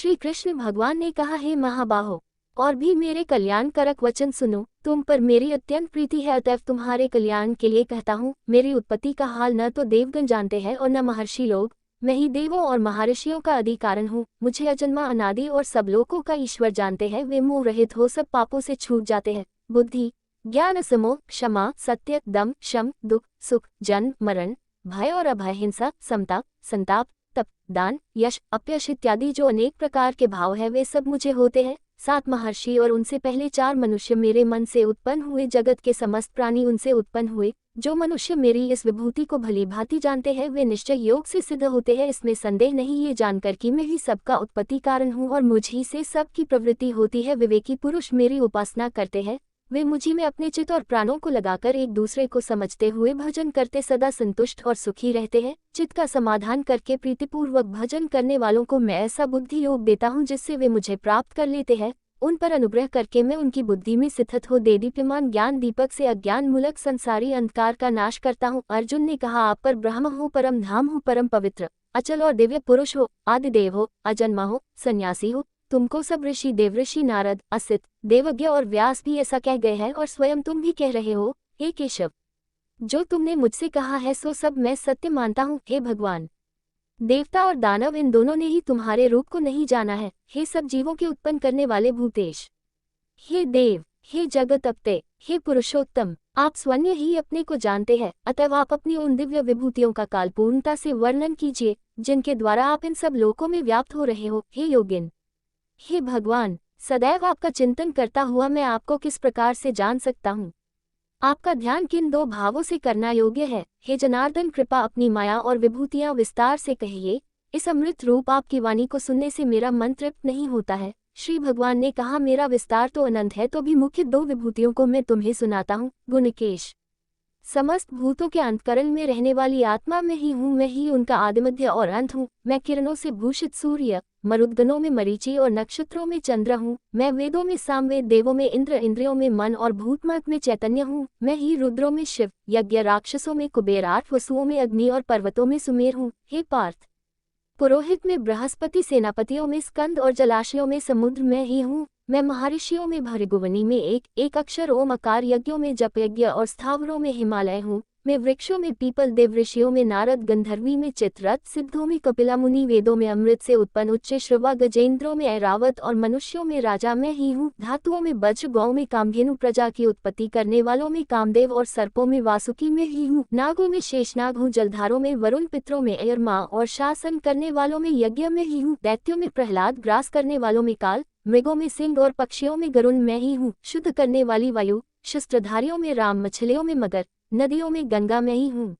श्री कृष्ण भगवान ने कहा, हे महाबाहो, और भी मेरे कल्याण करक वचन सुनो। तुम पर मेरी अत्यंत प्रीति है, अतएव तुम्हारे कल्याण के लिए कहता हूँ। मेरी उत्पत्ति का हाल न तो देवगण जानते हैं और न महर्षि लोग। मैं ही देवों और महर्षियों का आदि कारण हूँ। मुझे अजन्मा अनादि और सब लोकों का ईश्वर जानते हैं। वे मोह रहित हो सब पापों से छूट जाते हैं। बुद्धि, ज्ञान, समोह, क्षमा, सत्य, दम, शम, दुख, सुख, जन्म, मरण, भय और अभय, हिंसा, समता, संताप, तप, दान, यश, अपयश इत्यादि जो अनेक प्रकार के भाव है, वे सब मुझे होते हैं। 7 महर्षि और उनसे पहले 4 मनुष्य मेरे मन से उत्पन्न हुए। जगत के समस्त प्राणी उनसे उत्पन्न हुए। जो मनुष्य मेरी इस विभूति को भली भांति जानते हैं, वे निश्चय योग से सिद्ध होते हैं। इसमें संदेह नहीं, ये जानकर कि मैं ही सबका उत्पत्ति कारण हूँ और मुझ ही से सबकी प्रवृत्ति होती है। विवेकी पुरुष मेरी उपासना करते हैं। वे मुझी में अपने चित्त और प्राणों को लगाकर एक दूसरे को समझते हुए भजन करते सदा संतुष्ट और सुखी रहते हैं। चित्त का समाधान करके प्रीतिपूर्वक भजन करने वालों को मैं ऐसा बुद्धि योग देता हूँ जिससे वे मुझे प्राप्त कर लेते हैं। उन पर अनुग्रह करके मैं उनकी बुद्धि में स्थित हो देदीप्यमान ज्ञान दीपक से अज्ञान मूलक संसारी अंधकार का नाश करता हूँ। अर्जुन ने कहा, आप पर ब्रह्म हो, परम धाम हो, परम पवित्र, अचल और दिव्य पुरुष हो, आदिदेव हो, अजन्मा हो, सन्यासी हो। तुमको सब ऋषि, देवऋषि, नारद, असित, देवज्ञ और व्यास भी ऐसा कह गए हैं और स्वयं तुम भी कह रहे हो। हे केशव, जो तुमने मुझसे कहा है सो सब मैं सत्य मानता हूँ। हे भगवान, देवता और दानव इन दोनों ने ही तुम्हारे रूप को नहीं जाना है। हे सब जीवों के उत्पन्न करने वाले भूतेश, हे देव, हे जगतपते, हे पुरुषोत्तम, आप स्वयं ही अपने को जानते हैं। अतएव आप अपनी उन दिव्य विभूतियों का काल पूर्णता से वर्णन कीजिए जिनके द्वारा आप इन सब लोकों में व्याप्त हो रहे हो। हे योगिन, हे भगवान, सदैव आपका चिंतन करता हुआ मैं आपको किस प्रकार से जान सकता हूँ? आपका ध्यान किन 2 भावों से करना योग्य है? हे जनार्दन, कृपा अपनी माया और विभूतियां विस्तार से कहिए। इस अमृत रूप आपकी वाणी को सुनने से मेरा मन तृप्त नहीं होता है। श्री भगवान ने कहा, मेरा विस्तार तो अनंत है, तो भी मुख्य 2 विभूतियों को मैं तुम्हें सुनाता हूँ। गुणकेश, समस्त भूतों के अंतकरण में रहने वाली आत्मा मैं ही हूँ। मैं ही उनका आदिमध्य और अंत हूँ। मैं किरणों से भूषित सूर्य, मरुद्गणों में मरीचि और नक्षत्रों में चंद्र हूँ। मैं वेदों में सामवेद, देवों में इंद्र, इंद्रियों में मन और भूतमत में चैतन्य हूँ। मैं ही रुद्रों में शिव, यज्ञ राक्षसों में कुबेर, 8 वसुओं में अग्नि और पर्वतों में सुमेर हूँ। हे पार्थ, पुरोहित में बृहस्पति, सेनापतियों में स्कंद और जलाशयों में समुद्र मैं ही हूँ। मैं महर्षियों में भृगुवनी में एक अक्षर ओम अकार, यज्ञों में जप यज्ञ और स्थावरों में हिमालय हूँ। मैं वृक्षों में पीपल, देवऋषियों में नारद, गंधर्वी में चित्ररथ, सिद्धों में कपिला मुनि, वेदों में अमृत से उत्पन्न उच्च श्रवा, गजेंद्रों में ऐरावत और मनुष्यों में राजा मैं ही हूँ। धातुओं में वज्र, गौ में कामधेनु, प्रजा की उत्पत्ति करने वालों में कामदेव और सर्पों में वासुकी मैं ही हूँ। नागों में शेषनाग हूँ, जलधारों में वरुण, पितरों में अयरमा और शासन करने वालों में यज्ञ में ही हूँ। दैत्यों में प्रहलाद, ग्रास करने वालों में काल, मृगों में सिंह और पक्षियों में गरुण मैं ही हूँ। शुद्ध करने वाली वायु, शस्त्रधारियों में राम, मछलियों में मगर, नदियों में गंगा मैं ही हूँ।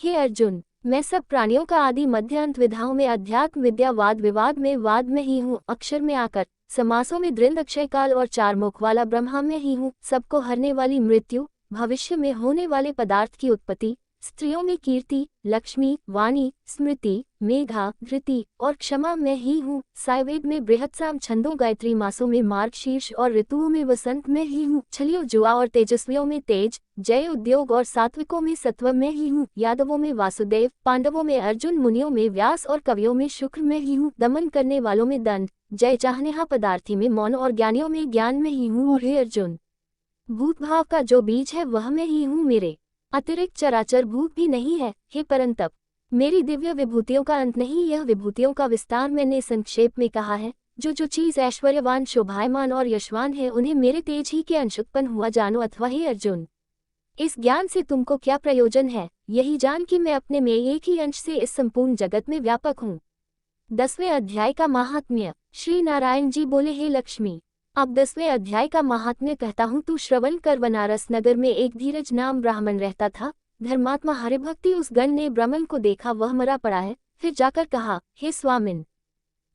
हे अर्जुन, मैं सब प्राणियों का आदि मध्य अंत, विधाओं में अध्यात्म विद्या, वाद विवाद में वाद में ही हूँ। अक्षर में आकर, समासों में दृंद, अक्षय काल और 4 मुख वाला ब्रह्मा में ही हूँ। सबको हरने वाली मृत्यु, भविष्य में होने वाले पदार्थ की उत्पत्ति, स्त्रियों में कीर्ति, लक्ष्मी, वाणी, स्मृति, मेघा, धृति और क्षमा मैं ही हूँ। सायवेद में बृहत्साम, छंदों, गायत्री मासों में मार्गशीर्ष और ऋतुओं में वसंत मैं ही हूँ। छलियों, जुआ और तेजस्वियों में तेज, जय, उद्योग और सात्विकों में सत्व मैं ही हूँ। यादवों में वासुदेव, पांडवों में अर्जुन, मुनियों में व्यास और कवियों में शुक्र मैं ही हूँ। दमन करने वालों में दंड, जय, चाहनेहा पदार्थी में मौन और ज्ञानियों में ज्ञान में ही हूँ। और हे अर्जुन, भूत भाव का जो बीज है वह मैं ही हूँ। मेरे अतिरिक्त चराचर भूत भी नहीं है। हे परंतप, मेरी दिव्य विभूतियों का अंत नहीं। यह विभूतियों का विस्तार मैंने संक्षेप में कहा है। जो चीज ऐश्वर्यवान, शोभायमान और यशवान है, उन्हें मेरे तेज ही के अंश उत्पन्न हुआ जानो। अथवा हे अर्जुन, इस ज्ञान से तुमको क्या प्रयोजन है? यही जान कि मैं अपने में एक ही अंश से इस संपूर्ण जगत में व्यापक हूँ। 10वें अध्याय का महात्म्य। श्री नारायण जी बोले, हे लक्ष्मी, अब 10वें अध्याय का महात्म्य कहता हूँ, तू श्रवण कर। बनारस नगर में एक धीरज नाम ब्राह्मण रहता था। धर्मात्मा हरिभक्ति उस गण ने ब्राह्मण को देखा, वह मरा पड़ा है। फिर जाकर कहा, हे स्वामिन,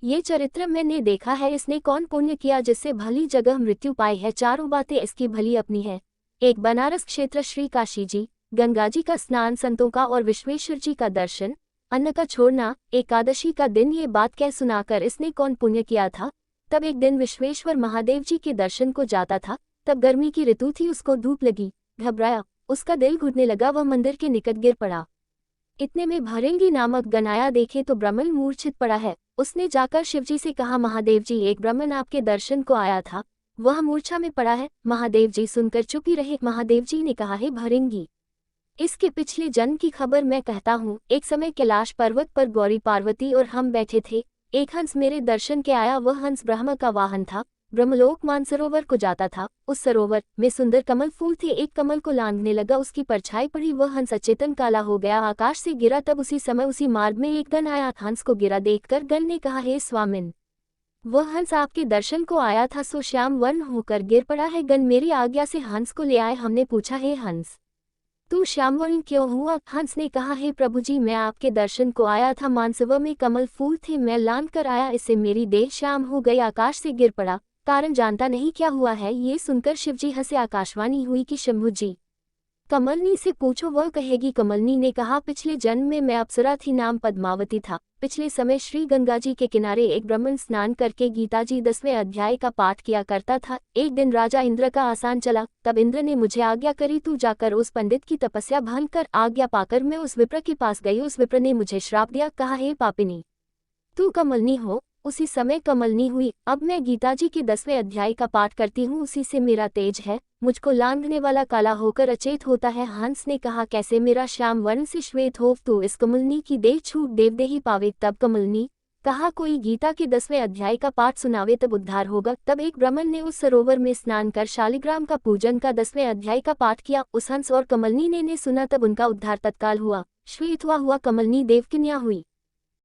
ये चरित्र मैंने देखा है। इसने कौन पुण्य किया जिससे भली जगह मृत्यु पाई है? चारों बातें इसकी भली अपनी है। एक, बनारस क्षेत्र, श्री काशी जी, गंगा जी का स्नान, संतों का और विश्वेश्वर जी का दर्शन, अन्न का छोड़ना, एकादशी का दिन। ये बात कह सुनाकर इसने कौन पुण्य किया था? तब एक दिन विश्वेश्वर महादेव जी के दर्शन को जाता था। तब गर्मी की ऋतु थी, उसको धूप लगी, घबराया, उसका दिल घुटने लगा, वह मंदिर के निकट गिर पड़ा। इतने में भृंगी नामक गण आया, देखे तो ब्राह्मण मूर्छित पड़ा है। उसने जाकर शिवजी से कहा, महादेव जी, एक ब्राह्मण आपके दर्शन को आया था, वह मूर्छा में पड़ा है। महादेव जी सुनकर चुप ही रहे। महादेव जी ने कहा, हे भृंगी, इसके पिछले जन्म की खबर मैं कहता हूँ। एक समय कैलाश पर्वत पर गौरी पार्वती और हम बैठे थे। एक हंस मेरे दर्शन के आया। वह हंस ब्रह्म का वाहन था। ब्रह्मलोक मानसरोवर को जाता था। उस सरोवर में सुंदर कमल फूल थे। एक कमल को लांघने लगा, उसकी परछाई पड़ी, वह हंस अचेतन काला हो गया, आकाश से गिरा। तब उसी समय उसी मार्ग में एक गण आया। हंस को गिरा देखकर गण ने कहा, हे स्वामिन, वह हंस आपके दर्शन को आया था, सो श्याम वर्ण होकर गिर पड़ा है। गण मेरी आज्ञा से हंस को ले आए। हमने पूछा, हे हंस, तू श्यामवर्ण क्यों हुआ? हंस ने कहा, हे प्रभु जी, मैं आपके दर्शन को आया था, मानसरोवर में कमल फूल थे, मैं लांघ कर आया, इससे मेरी देह श्याम हो गई, आकाश से गिर पड़ा, कारण जानता नहीं क्या हुआ है। ये सुनकर शिवजी हंसे। आकाशवाणी हुई कि शंभु जी, कमलनी से पूछो, वह कहेगी। कमलनी ने कहा, पिछले जन्म में मैं अप्सरा थी, नाम पद्मावती था। पिछले समय श्री गंगा जी के किनारे एक ब्राह्मण स्नान करके गीता जी 10वें अध्याय का पाठ किया करता था। एक दिन राजा इंद्र का आसान चला, तब इंद्र ने मुझे आज्ञा करी, तू जाकर उस पंडित की तपस्या भंग कर। आज्ञा पाकर मैं उस विप्र के पास गई। उस विप्र ने मुझे श्राप दिया, कहा, हे पापिनी, तू कमलनी हो। उसी समय कमलनी हुई। अब मैं गीता जी के 10वें अध्याय का पाठ करती हूँ, उसी से मेरा तेज है, मुझको लांघने वाला काला होकर अचेत होता है। हंस ने कहा, कैसे मेरा श्याम वर्ण से श्वेत हो, तो इस कमलनी की देह छूट देवदेही पावे। तब कमलनी कहा, कोई गीता के 10वें अध्याय का पाठ सुनावे, तब उद्धार होगा। तब एक ब्राह्मण ने उस सरोवर में स्नान कर शालिग्राम का पूजन का 10वें अध्याय का पाठ किया। उस हंस और कमलनी ने सुना, तब उनका उद्धार तत्काल हुआ। श्वेत हुआ कमलनी देवकन्या हुई।